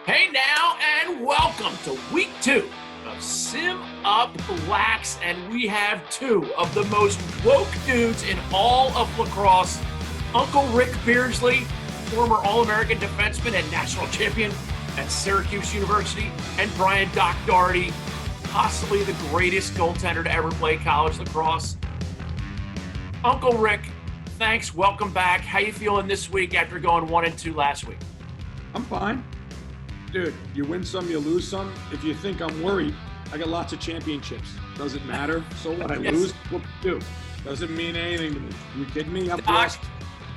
Hey now, and welcome to week 2 of SimUp Blacks, and we have two of the most woke dudes in all of lacrosse. Uncle Ric Beardsley, former All-American defenseman and national champion at Syracuse University, and Brian Dougherty, possibly the greatest goaltender to ever play college lacrosse. Uncle Ric, thanks. Welcome back. How you feeling this week after going 1-2 last week? I'm fine. Dude, you win some, you lose some. If you think I'm worried, I got lots of championships. Doesn't matter. So what? I lose, what do? Doesn't mean anything to me. You kidding me? I've lost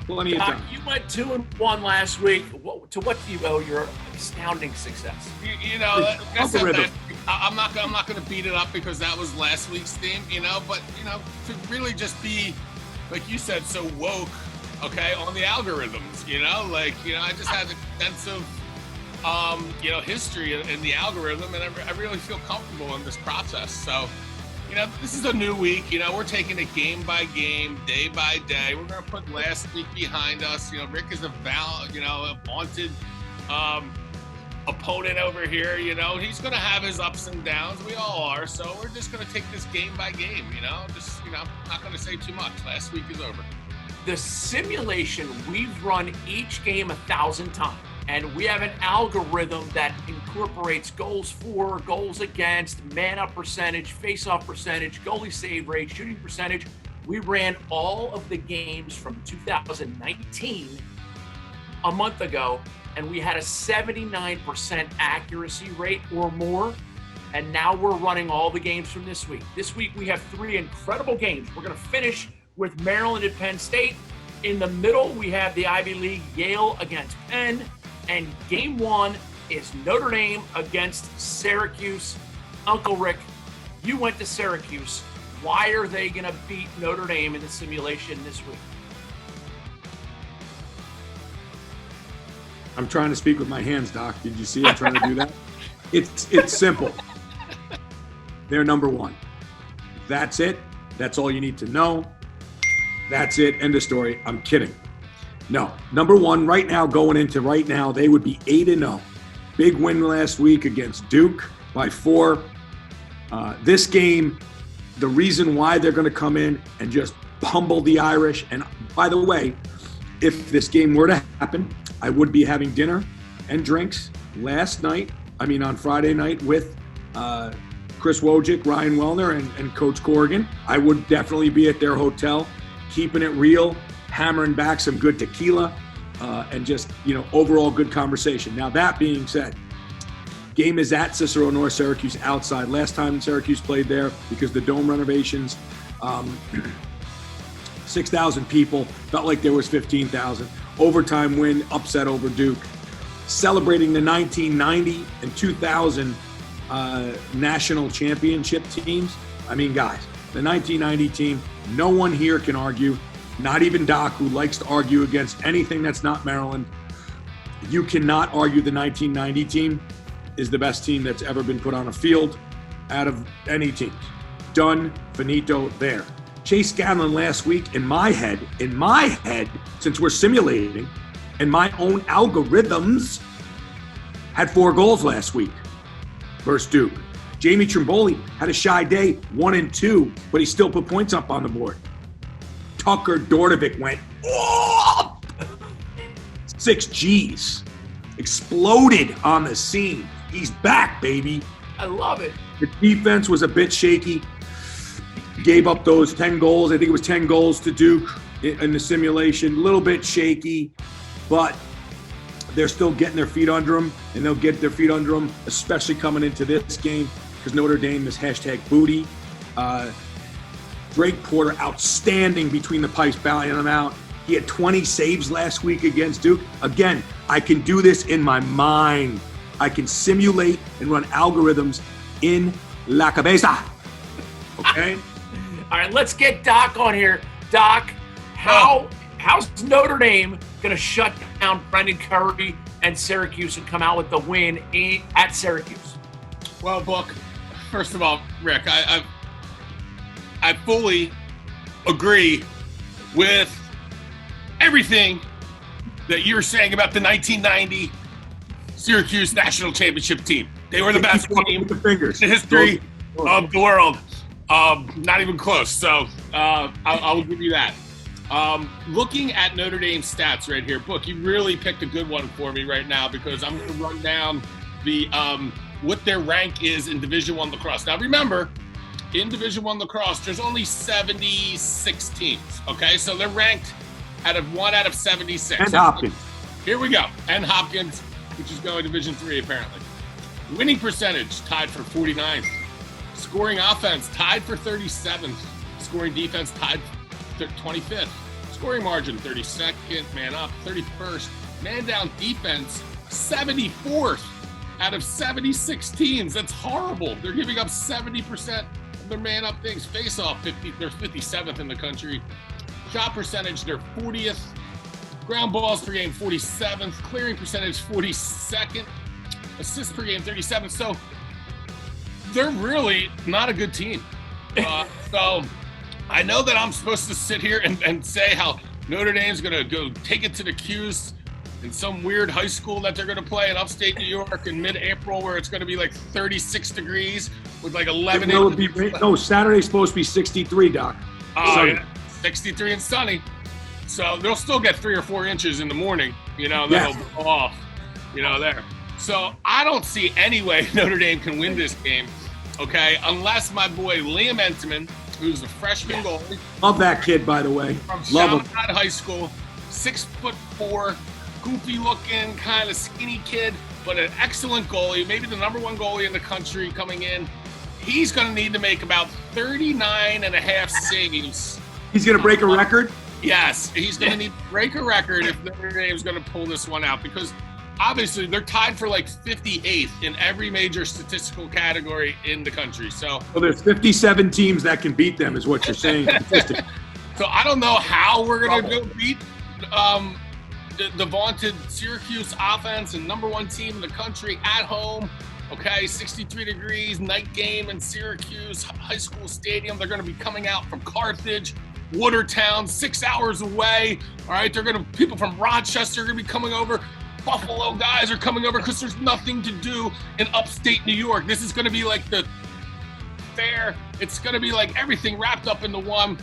plenty of time. You went 2-1 last week. To what do you owe your astounding success? You know, like I said, I'm not going to beat it up because that was last week's theme, but, to really just be, like you said, so woke, okay, on the algorithms, I just had a sense of, history in the algorithm, and I really feel comfortable in this process. So, this is a new week. We're taking it game by game, day by day. We're going to put last week behind us. Ric is a vaunted opponent over here. He's going to have his ups and downs. We all are. So we're just going to take this game by game. I'm not going to say too much. Last week is over. The simulation, we've run each game 1,000 times. And we have an algorithm that incorporates goals for, goals against, man-up percentage, face-off percentage, goalie save rate, shooting percentage. We ran all of the games from 2019 a month ago, and we had a 79% accuracy rate or more. And now we're running all the games from this week. This week we have 3 incredible games. We're going to finish with Maryland and Penn State. In the middle, we have the Ivy League, Yale against Penn. And game 1 is Notre Dame against Syracuse. Uncle Ric, you went to Syracuse. Why are they going to beat Notre Dame in the simulation this week? I'm trying to speak with my hands, Doc. Did you see I'm trying to do that? It's simple. They're number 1. That's it. That's all you need to know. That's it. End of story. I'm kidding. No, number 1 right now, going into right now, they would be 8-0. Big win last week against Duke by 4. This game, the reason why they're going to come in and just pummel the Irish. And by the way, if this game were to happen, I would be having dinner and drinks on Friday night with Chris Wojcik, Ryan Wellner, and Coach Corrigan. I would definitely be at their hotel, keeping it real, hammering back some good tequila, and just, overall good conversation. Now, that being said, game is at Cicero North, Syracuse outside. Last time Syracuse played there, because the dome renovations, 6,000 people, felt like there was 15,000. Overtime win, upset over Duke. Celebrating the 1990 and 2000 national championship teams. I mean, guys, the 1990 team, no one here can argue. Not even Doc, who likes to argue against anything that's not Maryland. You cannot argue the 1990 team is the best team that's ever been put on a field out of any team. Done, finito, there. Chase Scanlon last week, in my head, since we're simulating, and my own algorithms, had 4 goals last week versus Duke. Jamie Trimboli had a shy day, 1-2, but he still put points up on the board. Tucker Dordovic went, 6 G's. Exploded on the scene. He's back, baby. I love it. The defense was a bit shaky. Gave up those 10 goals. I think it was 10 goals to Duke in the simulation. A little bit shaky, but they're still getting their feet under them, and they'll get their feet under them, especially coming into this game, because Notre Dame is #booty. Drake Porter, outstanding between the pipes, bailing them out. He had 20 saves last week against Duke. Again, I can do this in my mind. I can simulate and run algorithms in la cabeza. Okay? All right, let's get Doc on here. Doc, how's Notre Dame going to shut down Brendan Curry and Syracuse and come out with the win at Syracuse? Well, Book, first of all, Ric, I fully agree with everything that you're saying about the 1990 Syracuse national championship team. They were the best team in the history of the world. Not even close. So I'll give you that. Looking at Notre Dame stats right here, Book, you really picked a good one for me right now because I'm going to run down the what their rank is in Division I lacrosse. Now remember, in Division I lacrosse, there's only 76 teams. Okay, so they're ranked out of 76. And Hopkins. Here we go. And Hopkins, which is going Division III apparently. Winning percentage tied for 49th. Scoring offense tied for 37th. Scoring defense tied for 25th. Scoring margin 32nd. Man up 31st. Man down defense 74th out of 76 teams. That's horrible. They're giving up 70% of their man up things. Face off 50. They're 57th in the country. Shot percentage they're 40th. Ground balls per game 47th. Clearing percentage 42nd. Assists per game 37th. So they're really not a good team. So I know that I'm supposed to sit here and say how Notre Dame's going to go take it to the Q's in some weird high school that they're going to play in upstate New York in mid-April where it's going to be like 36 degrees with like 11 inches. No, Saturday's supposed to be 63, Doc. Oh, yeah, 63 and sunny. So they'll still get 3 or 4 inches in the morning, that'll blow off, there. So I don't see any way Notre Dame can win this game, okay, unless my boy Liam Entenmann, who's a freshman goalie. Love that kid, by the way. From Love him. Southside High School, 6'4", goofy-looking, kind of skinny kid, but an excellent goalie, maybe the number 1 goalie in the country coming in. He's going to need to make about 39 and a half saves. He's going to break a record? Yes, he's going to need to break a record if Notre Dame's going to pull this one out because obviously they're tied for like 58th in every major statistical category in the country. So there's 57 teams that can beat them is what you're saying. So I don't know how we're going to go beat the vaunted Syracuse offense and number 1 team in the country at home. Okay, 63 degrees, night game in Syracuse High School Stadium. They're going to be coming out from Carthage, Watertown, 6 hours away. All right, people from Rochester are going to be coming over. Buffalo guys are coming over because there's nothing to do in upstate New York. This is going to be like the fair. It's going to be like everything wrapped up into one.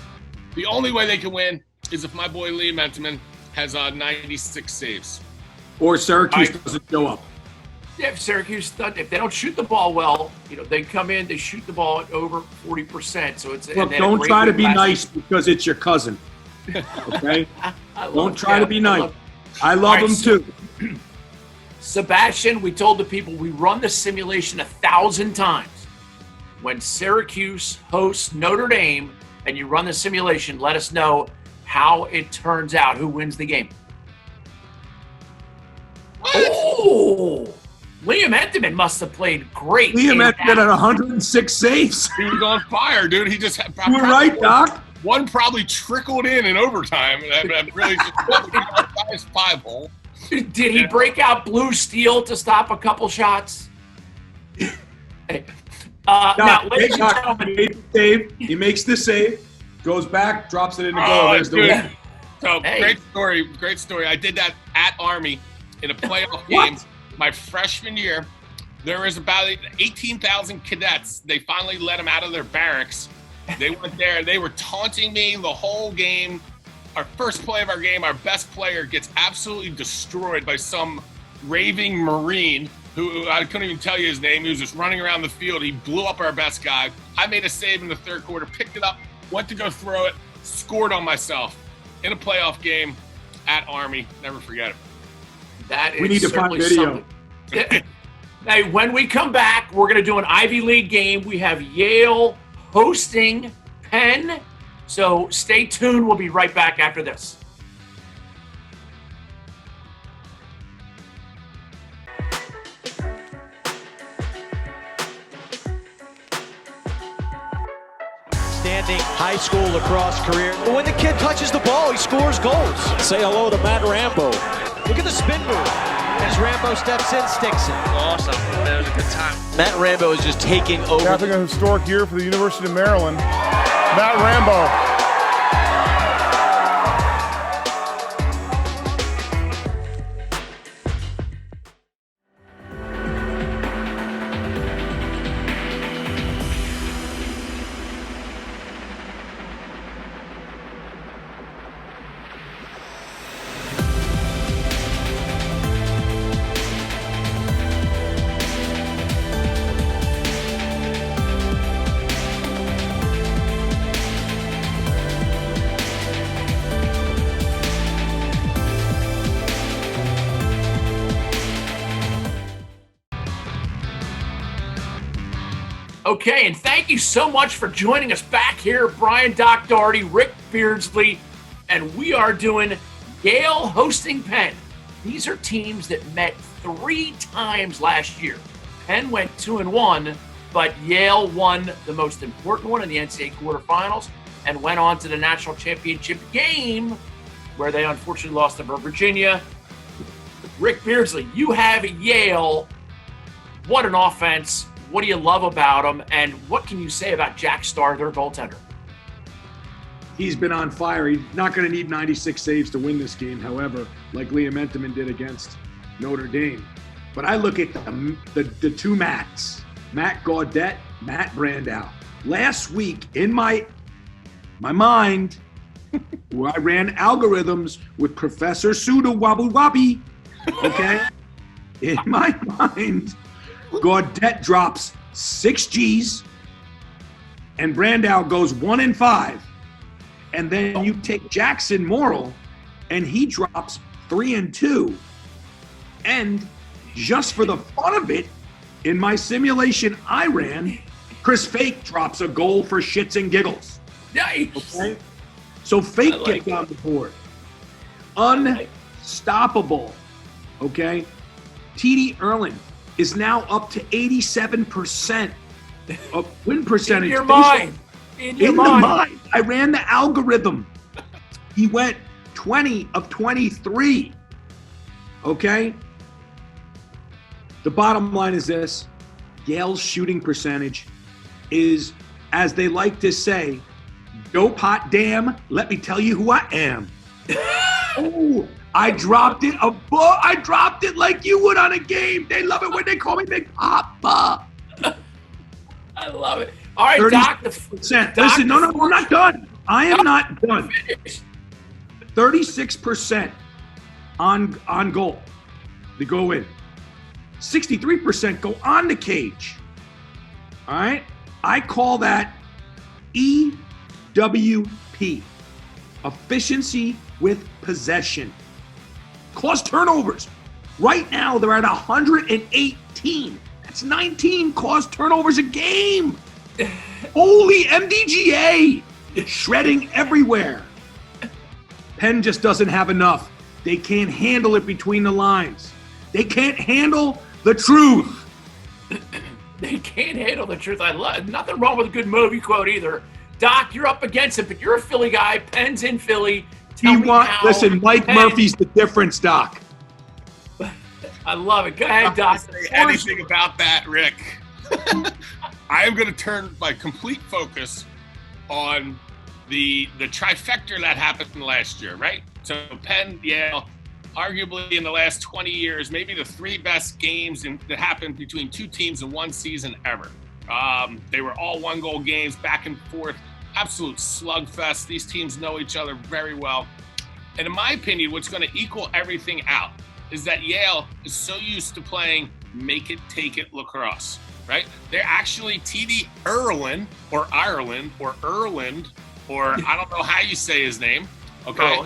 The only way they can win is if my boy Liam Entenmann has 96 saves. Or Syracuse doesn't show up. Yeah, if Syracuse, if they don't shoot the ball well, they come in, they shoot the ball at over 40%. So it's look, don't try to be nice because it's your cousin. Okay? Don't try to be nice. I love him too. Sebastian, we told the people we run the simulation 1,000 times. When Syracuse hosts Notre Dame and you run the simulation, let us know how it turns out, who wins the game. What? Oh! Liam Entenmann must have played great. Liam Entenmann at 106 saves. He was on fire, dude. He just You're right, Doc. One probably trickled in overtime. And really just 5 hole. Did he break out blue steel to stop a couple shots? Hey. Now, ladies and gentlemen, he makes the save, goes back, drops it in the goal. There's the win. So great story. I did that at Army in a playoff game my freshman year. There was about 18,000 cadets. They finally let them out of their barracks. They went there. They were taunting me the whole game. Our first play of our game, our best player gets absolutely destroyed by some raving Marine who I couldn't even tell you his name. He was just running around the field. He blew up our best guy. I made a save in the 3rd quarter, picked it up, went to go throw it, scored on myself in a playoff game at Army. Never forget it. We need to find video. Hey, when we come back, we're going to do an Ivy League game. We have Yale hosting Penn. So stay tuned. We'll be right back after this. Outstanding high school lacrosse career. When the kid touches the ball, he scores goals. Say hello to Matt Rambo. Look at the spin move. As Rambo steps in, sticks it. Awesome. That was a good time. Matt Rambo is just taking over. Having a historic year for the University of Maryland. Matt Rambo. Okay, and thank you so much for joining us back here. Brian, Doc Dougherty, Ric Beardsley, and we are doing Yale hosting Penn. These are teams that met 3 times last year. Penn went 2-1, but Yale won the most important one in the NCAA quarterfinals and went on to the national championship game where they unfortunately lost to Virginia. Ric Beardsley, you have Yale. What an offense. What do you love about them? And what can you say about Jack Starr, their goaltender? He's been on fire. He's not going to need 96 saves to win this game, however, like Liam Entenmann did against Notre Dame. But I look at the two Matts, Matt Gaudette, Matt Brandow. Last week, in my mind, where I ran algorithms with Professor Suda Wabu Wabi, okay? In my mind, Gaudette drops 6 Gs, and Brandow goes 1-5. And then you take Jackson Morrill, and he drops 3-2. And just for the fun of it, in my simulation I ran, Chris Fake drops a goal for shits and giggles. Nice. Okay? So Fake gets on the board. Unstoppable. Okay? TD Erlin is now up to 87% of win percentage. In your mind. In your mind. I ran the algorithm. He went 20 of 23. Okay? The bottom line is this. Yale's shooting percentage is, as they like to say, dope hot damn, let me tell you who I am. Oh, I dropped it. I dropped it like you would on a game. They love it when they call me Big Papa. I love it. All right, Doc. Listen, no, I'm not done. I am not done. 36% on goal. They go in. 63% go on the cage. All right? I call that EWP. Efficiency with possession. Caused turnovers. Right now, they're at 118. That's 19 caused turnovers a game. Holy MDGA. Shredding everywhere. Penn just doesn't have enough. They can't handle it between the lines. They can't handle the truth. They can't handle the truth. I love nothing wrong with a good movie quote either. Doc, you're up against it, but you're a Philly guy. Penn's in Philly. Listen, Mike Murphy's the difference, Doc. I love it. Go ahead, Doc. Say anything about that, Rick. I am going to turn my complete focus on the trifecta that happened last year, right? So Penn, Yale, arguably in the last 20 years, maybe the 3 best games that happened between 2 teams in one season ever. They were all 1-goal games, back and forth, absolute slugfest. These teams know each other very well. And in my opinion, what's going to equal everything out is that Yale is so used to playing make it, take it lacrosse, right? They're actually TD Erlin or Ireland or Erland, or I don't know how you say his name, okay?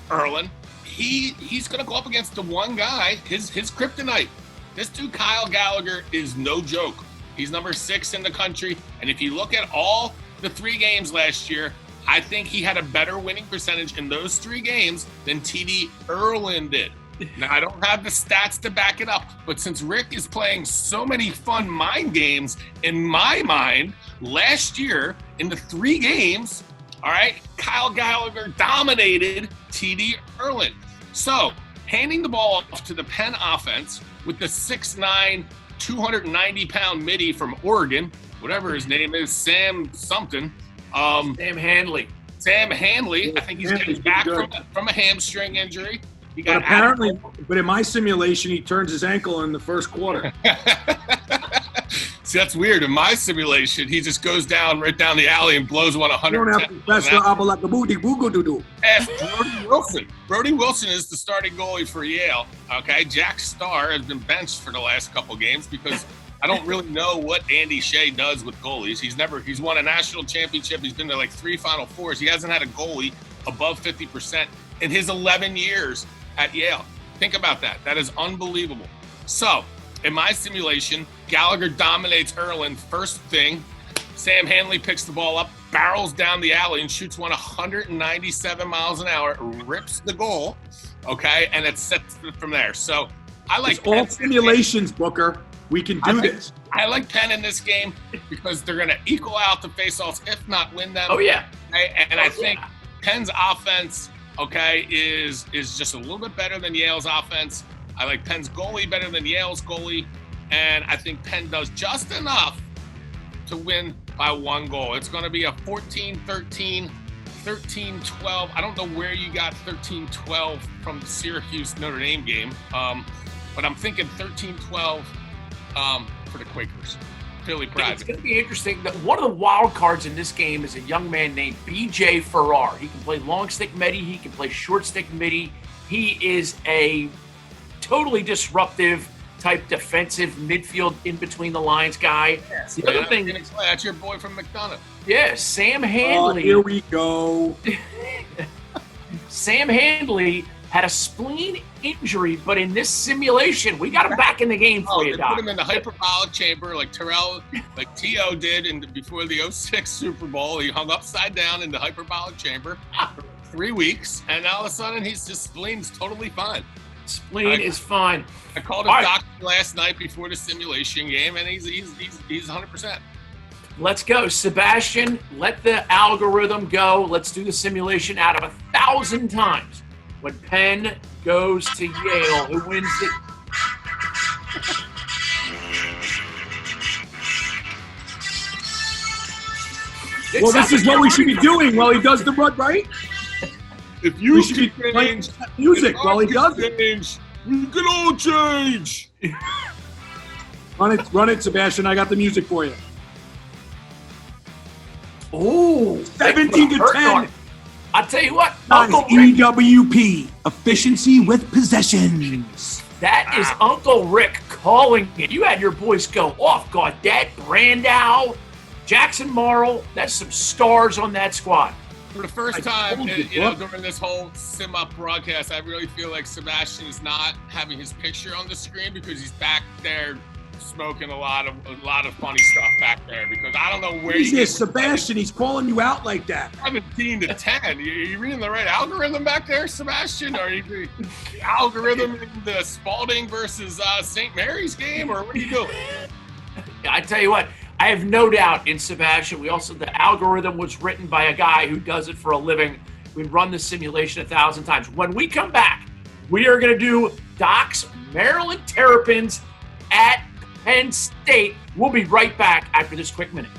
Erlin. He's going to go up against the one guy, his kryptonite. This dude, Kyle Gallagher, is no joke. He's number 6 in the country. And if you look at all the 3 games last year, I think he had a better winning percentage in those 3 games than TD Erlin did. Now, I don't have the stats to back it up, but since Rick is playing so many fun mind games, in my mind, last year, in the 3 games, all right, Kyle Gallagher dominated TD Erlin. So, handing the ball off to the Penn offense with the 6'9", 290-pound midi from Oregon, whatever his name is, Sam something. Sam Handley. I think he's getting back from a hamstring injury. But apparently, in my simulation, he turns his ankle in the first quarter. See, that's weird. In my simulation, he just goes right down the alley and blows one 110. Brody Wilson. Brody Wilson is the starting goalie for Yale. Okay, Jack Starr has been benched for the last couple games because I don't really know what Andy Shea does with goalies. He's won a national championship. He's been to like 3 Final Fours. He hasn't had a goalie above 50% in his 11 years at Yale. Think about that. That is unbelievable. So In my simulation, Gallagher dominates Erland first thing. Sam Hanley picks the ball up, barrels down the alley, and shoots one 197 miles an hour, rips the goal, okay? And it's set from there. So I like all simulations, Booker. We can do this. I like Penn in this game because they're going to equal out the faceoffs, if not win them. Oh, yeah. Okay? And I think Penn's offense, okay, is just a little bit better than Yale's offense. I like Penn's goalie better than Yale's goalie. And I think Penn does just enough to win by 1 goal. It's going to be a 14-13, 13-12. I don't know where you got 13-12 from the Syracuse Notre Dame game, but I'm thinking 13-12 for the Quakers. Philly Pride. It's going to be interesting. One of the wild cards in this game is a young man named B.J. Farrar. He can play long stick midi. He can play short stick midi. He is a totally disruptive type defensive midfield in between the lines guy. Yes, the other thing, that's your boy from McDonough. Yeah, Sam Handley. Oh, here we go. Sam Handley had a spleen injury, but in this simulation, we got him back in the game for you, Doc. Put him in the hyperbolic chamber like Terrell, like T.O. did before the 06 Super Bowl. He hung upside down in the hyperbolic chamber for 3 weeks, and all of a sudden, his spleen's totally fine. Spleen is fine. I called his doctor last night before the simulation game, and he's 100%. Let's go, Sebastian. Let the algorithm go. Let's do the simulation out of 1,000 times. When Penn goes to Yale, who wins it? Well, this is what we should be doing while he does the run, right? If you We should be playing music while he does it. We can all change. Run it, Sebastian. I got the music for you. Oh, 17-10. I tell you what, Nice. Uncle Rick, EWP, efficiency with possessions. that is Uncle Rick calling it. You had your boys go off. Gaudette, Brandow, Jackson Morrill. That's some stars on that squad. For the first time, told you, during this whole SimUp broadcast, I really feel like Sebastian is not having his picture on the screen because he's back there smoking a lot of funny stuff back there. Because I don't know where Jesus, Sebastian, he's calling you out like that. 17-10. You reading the right algorithm back there, Sebastian? Or are you the algorithm in the Spalding versus St. Mary's game, or what are you doing? I tell you what, I have no doubt in Sebastian. The algorithm was written by a guy who does it for a living. We run the simulation 1,000 times. When we come back, we are going to do Doc's Maryland Terrapins at Penn State. We'll be right back after this quick minute.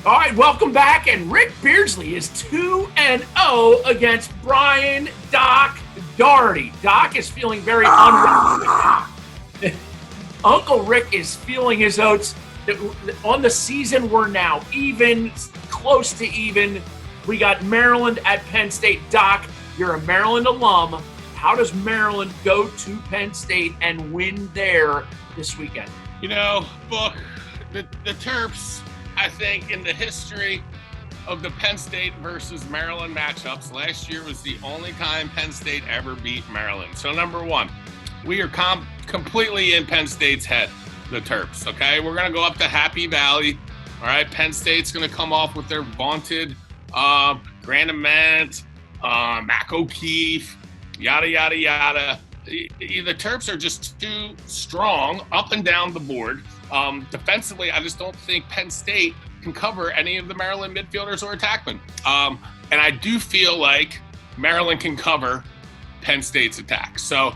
All right, welcome back. And Ric Beardsley is 2-0 against Brian Doc Dougherty. Doc is feeling very unwell. Uncle Rick is feeling his oats. On the season, we're now even, close to even. We got Maryland at Penn State. Doc, you're a Maryland alum. How does Maryland go to Penn State and win there this weekend? You know, Book, the Terps, I think in the history of the Penn State versus Maryland matchups, last year was the only time Penn State ever beat Maryland. So number one, we are completely in Penn State's head, the Terps, okay? We're going to go up to Happy Valley, all right? Penn State's going to come off with their vaunted Grant Ament, Mac O'Keefe, yada, yada, yada. The Terps are just too strong up and down the board. Defensively, I just don't think Penn State can cover any of the Maryland midfielders or attackmen. And I do feel like Maryland can cover Penn State's attack. So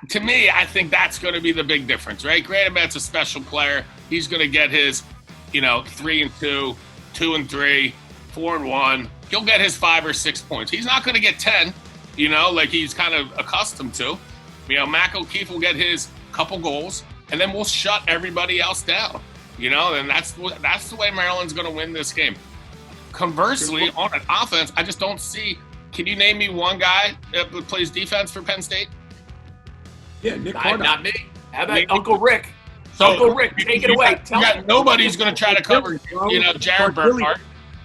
to me, I think that's going to be the big difference, right? Grant Ament's a special player. He's going to get his, 3-2, 2-3, 4-1. He'll get his 5 or 6 points. He's not going to get 10, like he's kind of accustomed to. Mac O'Keefe will get his couple goals, and then we'll shut everybody else down. And that's the way Maryland's going to win this game. Conversely, on an offense, I just don't see. Can you name me one guy that plays defense for Penn State? Yeah, Nick Carter. Not me. How about Uncle Rick? Uncle Rick, take it away. Nobody's going to try to cover, Jared Bernhardt.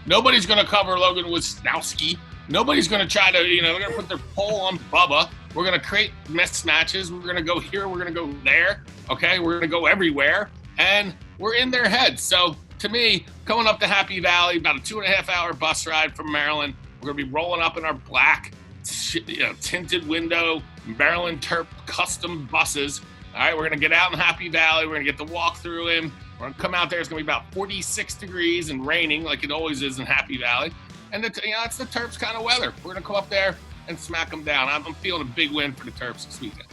Nobody's going to cover Logan Wisnowski. Nobody's going to try to, they're going to put their pole on Bubba. We're going to create mismatches. We're going to go here. We're going to go there. Okay, we're going to go everywhere. And we're in their heads. So, to me, coming up to Happy Valley, about a 2.5-hour bus ride from Maryland, we're going to be rolling up in our black, tinted window Maryland Terp custom buses. All right, we're going to get out in Happy Valley. We're going to get the walk through in. We're going to come out there. It's going to be about 46 degrees and raining like it always is in Happy Valley. And it's the Terps kind of weather. We're going to come up there and smack them down. I'm feeling a big win for the Terps this weekend.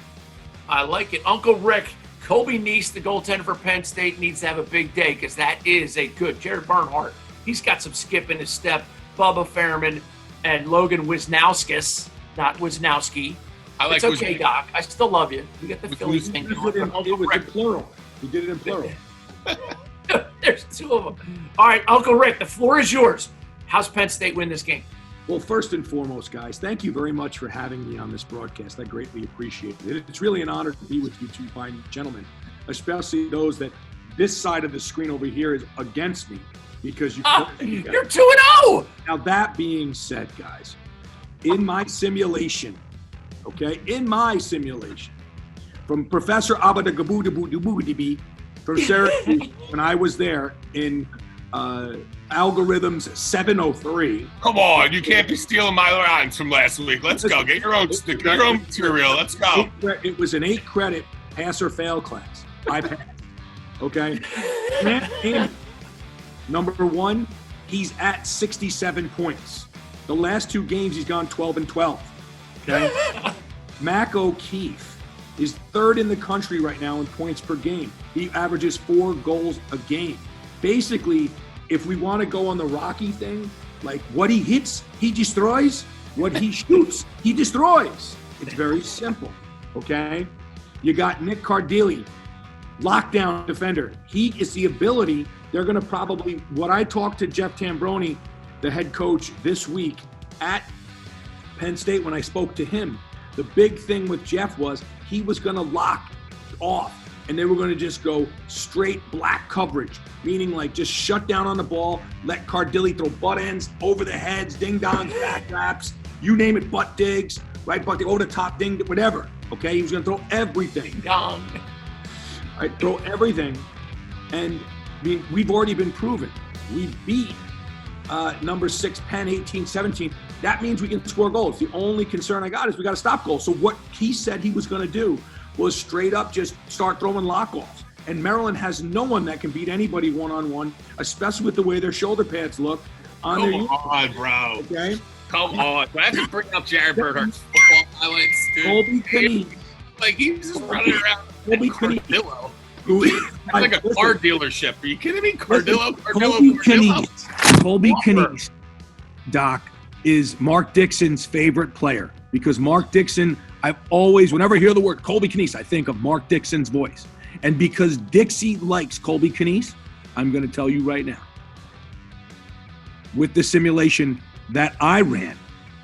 I like it. Uncle Rick, Kobe Neese, the goaltender for Penn State, needs to have a big day because that is a good Jared Bernhardt. He's got some skip in his step. Bubba Fairman and Logan Wisnowskis, not Wisnowski. It's okay, Doc. I still love you. You get the Phillies thing. It was in plural. He did it in plural. There's 2 of them. All right, Uncle Rick, the floor is yours. How's Penn State win this game? Well, first and foremost, guys, thank you very much for having me on this broadcast. I greatly appreciate it. It's really an honor to be with you two fine gentlemen, especially those that this side of the screen over here is against me because you. You're 2-0. Now, that being said, guys, in my simulation, from Professor Abadagabudabudabudibi from Syracuse, when I was there in Algorithms 703. Come on, you can't be stealing my lines from last week. Let's go. Get your own material. Let's go. It was an 8-credit pass or fail class. I passed. Okay. Number 1, he's at 67 points. The last 2 games, he's gone 12-12. Okay. Mac O'Keefe is 3rd in the country right now in points per game. He averages 4 goals a game. Basically, if we want to go on the Rocky thing, like what he hits, he destroys. What he shoots, he destroys. It's very simple, okay? You got Nick Cardilli, lockdown defender. He is the ability. They're going to probably, what I talked to Jeff Tambroni, the head coach, this week at Penn State when I spoke to him, the big thing with Jeff was he was going to lock off and they were going to just go straight black coverage, meaning like just shut down on the ball, let Cardilli throw butt ends over the heads, ding-dongs, back wraps, you name it, butt digs, right, butt dig, over the top, ding, whatever, okay? He was going to throw everything. Dong. Right, throw everything. And I mean, we've already been proven. We beat number 6, Penn, 18-17. That means we can score goals. The only concern I got is we got to stop goals. So what he said he was going to do was straight up just start throwing lock-offs. And Maryland has no one that can beat anybody one-on-one, especially with the way their shoulder pads look. Come on, bro. Okay? Come on. I have to bring up Jared Bernhardt's football highlights, dude. Colby Kinnees. Like, he's just running around Colby Cardillo. It's like a car dealership. Are you kidding me? Cardillo. Colby Kinnees, Doc, is Mark Dixon's favorite player because Mark Dixon, I've always, whenever I hear the word Colby Kinnees, I think of Mark Dixon's voice. And because Dixie likes Colby Kinnees, I'm going to tell you right now, with the simulation that I ran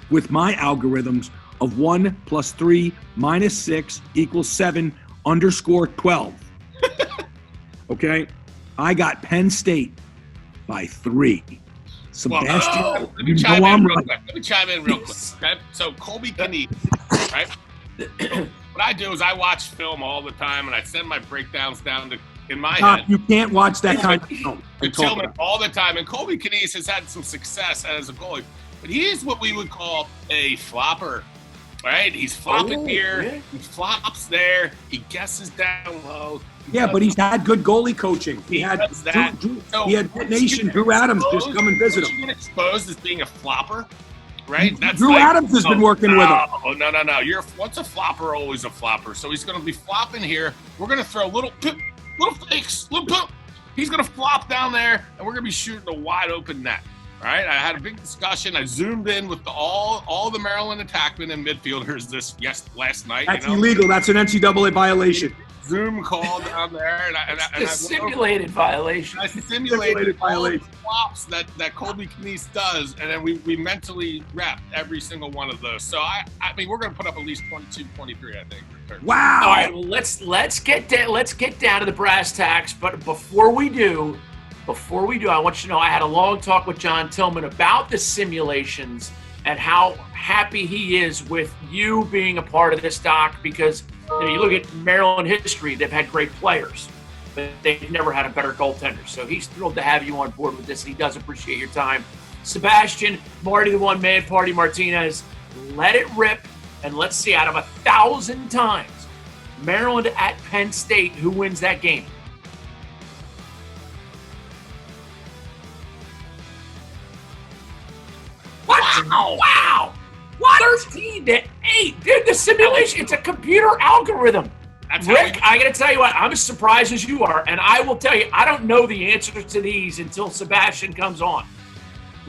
with my algorithms of 1 + 3 - 6 = 7 _ 12. Okay? I got Penn State by 3. Sebastian, well, let me chime in real quick. Okay? So Colby Kinnees, right? What I do is I watch film all the time, and I send my breakdowns down to in my Tom, head. you can't watch that kind of film. To Tillman all the time. And Colby Knies has had some success as a goalie. But he is what we would call a flopper, right? He's flopping here. Yeah. He flops there. He guesses down low. Yeah, but he's had good goalie coaching. He had he had Nation Drew Adams just come and visit him. You get exposed as being a flopper, right? That's Drew Adams has been working with him. Oh, no. What's a flopper? Always a flopper. So he's going to be flopping here. We're going to throw little fakes, He's going to flop down there, and we're going to be shooting a wide open net. All right, I had a big discussion. I zoomed in with all the Maryland attackmen and midfielders last night. That's illegal. That's an NCAA violation. Zoom call down there, and I simulated violation. I simulated violation flops that Colby Knies does, and then we mentally rep every single one of those. So I mean, we're going to put up at least 22, 23, I think. Wow. All right, well, let's get down to the brass tacks. But before we do, I want you to know I had a long talk with John Tillman about the simulations and how happy he is with you being a part of this, Doc, because you look at Maryland history, they've had great players, but they've never had a better goaltender. So he's thrilled to have you on board with this, and he does appreciate your time. Sebastian, Marty the one-man party, Martinez, let it rip, and let's see, out of 1,000 times, Maryland at Penn State, who wins that game? Wow! What? 13-8. Dude, the simulation, it's a computer algorithm. Rick, I got to tell you what, I'm as surprised as you are, and I will tell you, I don't know the answers to these until Sebastian comes on.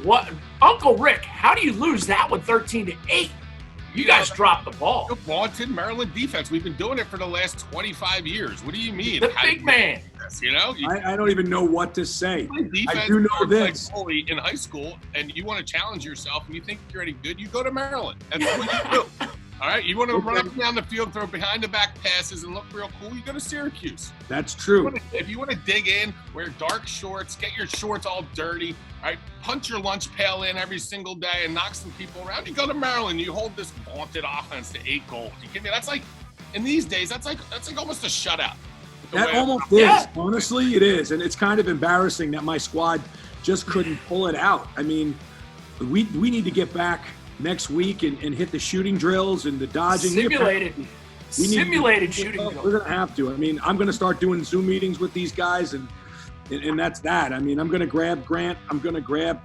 What, Uncle Rick, how do you lose that one 13-8? You guys dropped the ball. The vaunted Maryland defense. We've been doing it for the last 25 years. What do you mean? The big man. You know? I don't even know what to say. I do know this. Like in high school, and you want to challenge yourself, and you think you're any good, you go to Maryland. That's what you do. All right? You want to run up and down the field, throw behind-the-back passes, and look real cool, you go to Syracuse. That's true. If you want to dig in, wear dark shorts, get your shorts all dirty, all right? Punch your lunch pail in every single day and knock some people around, you go to Maryland. You hold this vaunted offense to 8 goals. You kidding me? That's like, in these days, that's like almost a shutout. That almost is. Yeah. Honestly, it is. And it's kind of embarrassing that my squad just couldn't pull it out. I mean, we need to get back next week and hit the shooting drills and the dodging. Simulated shooting drills. We're going to have to. I mean, I'm going to start doing Zoom meetings with these guys, and that's that. I mean, I'm going to grab Grant. I'm going to grab,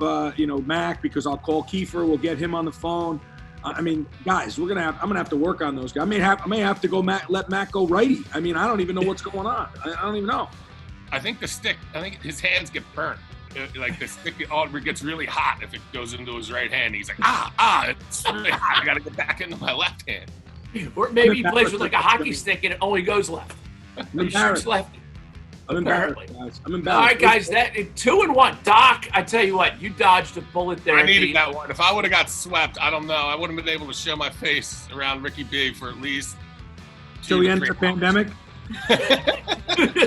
Mac, because I'll call Kiefer. We'll get him on the phone. I mean, guys, I'm going to have to work on those guys. I may have to go let Mac go righty. I mean, I don't even know what's going on. I don't even know. I think his hands get burnt. Like the stick gets really hot if it goes into his right hand. He's like, it's really hot. I got to get back into my left hand. Or maybe he plays with like a hockey stick and it only goes left. He shoots left. I'm embarrassed, guys. I'm embarrassed. All right, guys, that 2-1. Doc, I tell you what, you dodged a bullet there. I needed that one. If I would have got swept, I don't know. I wouldn't have been able to show my face around Ricky B for at least. So we end the pandemic?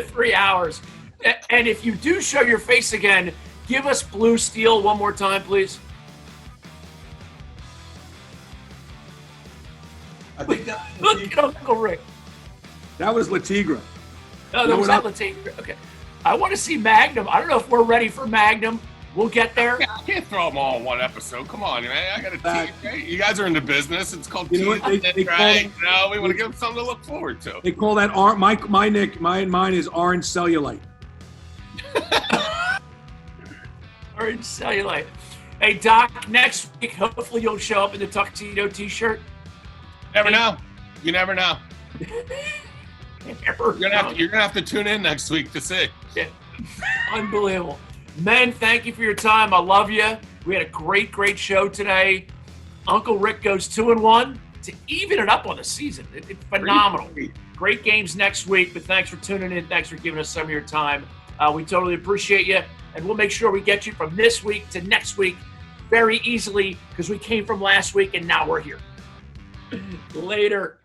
3 hours. And if you do show your face again, give us Blue Steel one more time, please. I think that Look at Uncle Rick. That was La Tigra. No, that was not La Tigra. Okay. I want to see Magnum. I don't know if we're ready for Magnum. We'll get there. I can't throw them all in one episode. Come on, man. I got a team. Right? You guys are in the business. It's called team. Right? We want to give them something to look forward to. They call that mine is orange cellulite. Orange cellulite. Hey, Doc, next week, hopefully you'll show up in the tuxedo t-shirt. Never know. You never know. You're gonna have to tune in next week to see. Yeah. Unbelievable. Men, thank you for your time. I love you. We had a great show today. Uncle Rick goes 2-1 to even it up on the season. It's phenomenal. Great games next week, but thanks for tuning in. Thanks for giving us some of your time. We totally appreciate you, and we'll make sure we get you from this week to next week very easily because we came from last week and now we're here. Later.